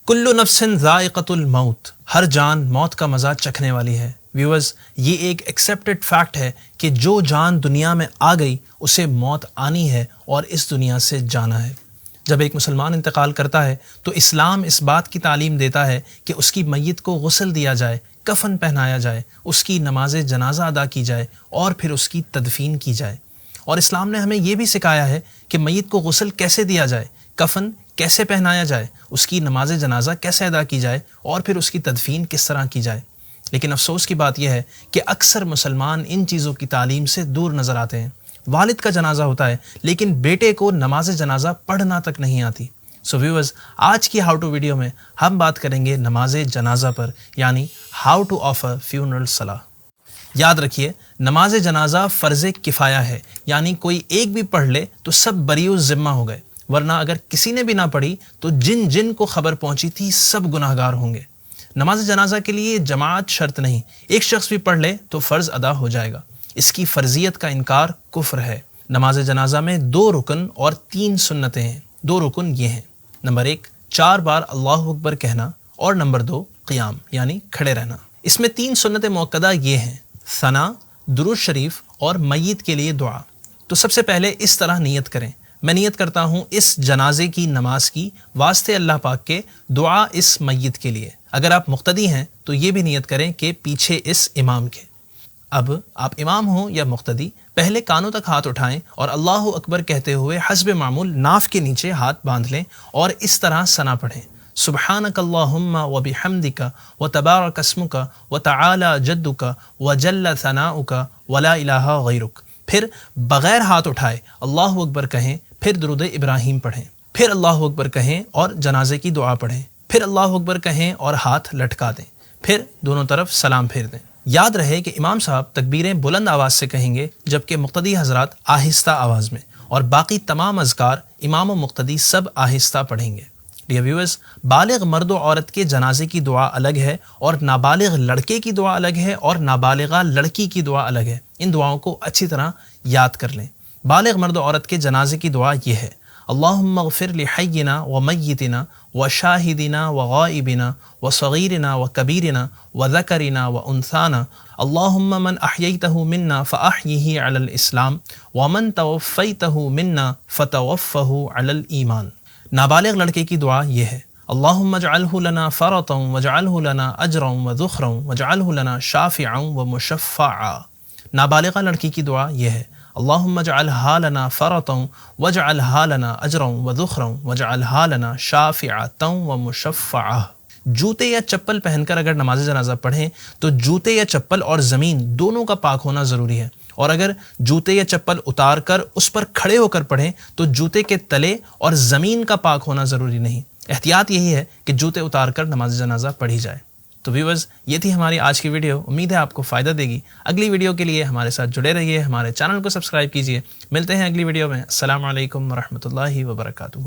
کل نفس ذائقۃ الموت، ہر جان موت کا مزہ چکھنے والی ہے۔ ویورز، یہ ایک ایکسیپٹڈ فیکٹ ہے کہ جو جان دنیا میں آ گئی اسے موت آنی ہے اور اس دنیا سے جانا ہے۔ جب ایک مسلمان انتقال کرتا ہے تو اسلام اس بات کی تعلیم دیتا ہے کہ اس کی میت کو غسل دیا جائے، کفن پہنایا جائے، اس کی نماز جنازہ ادا کی جائے اور پھر اس کی تدفین کی جائے۔ اور اسلام نے ہمیں یہ بھی سکھایا ہے کہ میت کو غسل کیسے دیا جائے، کفن کیسے پہنایا جائے، اس کی نماز جنازہ کیسے ادا کی جائے اور پھر اس کی تدفین کس طرح کی جائے۔ لیکن افسوس کی بات یہ ہے کہ اکثر مسلمان ان چیزوں کی تعلیم سے دور نظر آتے ہیں۔ والد کا جنازہ ہوتا ہے لیکن بیٹے کو نماز جنازہ پڑھنا تک نہیں آتی۔ سو ویورز، آج کی ہاؤ ٹو ویڈیو میں ہم بات کریں گے نماز جنازہ پر، یعنی ہاؤ ٹو آفر فیونرل صلاح۔ یاد رکھیے، نماز جنازہ فرض کفایہ ہے، یعنی کوئی ایک بھی پڑھ لے تو سب بری ذمہ ہو گئے، ورنہ اگر کسی نے بھی نہ پڑھی تو جن جن کو خبر پہنچی تھی سب گناہ گار ہوں گے۔ نماز جنازہ کے لیے جماعت شرط نہیں، ایک شخص بھی پڑھ لے تو فرض ادا ہو جائے گا۔ اس کی فرضیت کا انکار کفر ہے۔ نماز جنازہ میں 2 رکن اور 3 سنتیں ہیں۔ 2 رکن یہ ہیں: نمبر 1 4 بار اللہ اکبر کہنا، اور نمبر 2 قیام یعنی کھڑے رہنا۔ اس میں 3 سنت موقدہ یہ ہیں: ثنا، درود شریف اور میت کے لیے دعا۔ تو سب سے پہلے اس طرح نیت کریں: میں نیت کرتا ہوں اس جنازے کی نماز کی واسطے اللہ پاک کے، دعا اس میت کے لیے۔ اگر آپ مقتدی ہیں تو یہ بھی نیت کریں کہ پیچھے اس امام کے۔ اب آپ امام ہوں یا مقتدی، پہلے کانوں تک ہاتھ اٹھائیں اور اللہ اکبر کہتے ہوئے حسب معمول ناف کے نیچے ہاتھ باندھ لیں اور اس طرح ثنا پڑھیں: سبحانک اللہم و بحمدک و تبارک اسمک و تعالی جدک و جل ثناؤک ولا الہ غیرک۔ پھر بغیر ہاتھ اٹھائے اللہ اکبر کہیں، پھر درود ابراہیم پڑھیں، پھر اللہ اکبر کہیں اور جنازے کی دعا پڑھیں، پھر اللہ اکبر کہیں اور ہاتھ لٹکا دیں، پھر دونوں طرف سلام پھیر دیں۔ یاد رہے کہ امام صاحب تکبیریں بلند آواز سے کہیں گے جبکہ مقتدی حضرات آہستہ آواز میں، اور باقی تمام اذکار امام و مقتدی سب آہستہ پڑھیں گے۔ ڈیئر ویورز، بالغ مرد و عورت کے جنازے کی دعا الگ ہے اور نابالغ لڑکے کی دعا الگ ہے اور نابالغہ لڑکی کی دعا الگ ہے۔ ان دعاؤں کو اچھی طرح یاد کر لیں۔ بالغ مرد و عورت کے جنازے کی دعا یہ ہے: اللہم اغفر لحینا و میتنا و شاہدنا و غائبنا و صغیرنا و کبیرنا و ذکرنا و انثانا، اللہم من احییتہ منا فاحیہ علی الاسلام ومن توفیتہ منا فتوفہ علی الایمان۔ نابالغ لڑکے کی دعا یہ ہے: اللہم اجعلہ لنا فرطا واجعلہ لنا اجرا و ذخرا واجعلہ لنا شافعا و مشفعا۔ نابالغہ لڑکی کی دعا یہ ہے: اللہم اجعلہا لنا فرطا واجعلہا لنا اجرا و ذخرا واجعلہا لنا شافعتا و مشفعا۔ جوتے یا چپل پہن کر اگر نماز جنازہ پڑھیں تو جوتے یا چپل اور زمین دونوں کا پاک ہونا ضروری ہے، اور اگر جوتے یا چپل اتار کر اس پر کھڑے ہو کر پڑھیں تو جوتے کے تلے اور زمین کا پاک ہونا ضروری نہیں۔ احتیاط یہی ہے کہ جوتے اتار کر نماز جنازہ پڑھی جائے۔ تو ویورز، یہ تھی ہماری آج کی ویڈیو، امید ہے آپ کو فائدہ دے گی۔ اگلی ویڈیو کے لیے ہمارے ساتھ جڑے رہیے، ہمارے چینل کو سبسکرائب کیجیے۔ ملتے ہیں اگلی ویڈیو میں۔ السلام علیکم ورحمۃ اللہ وبرکاتہ۔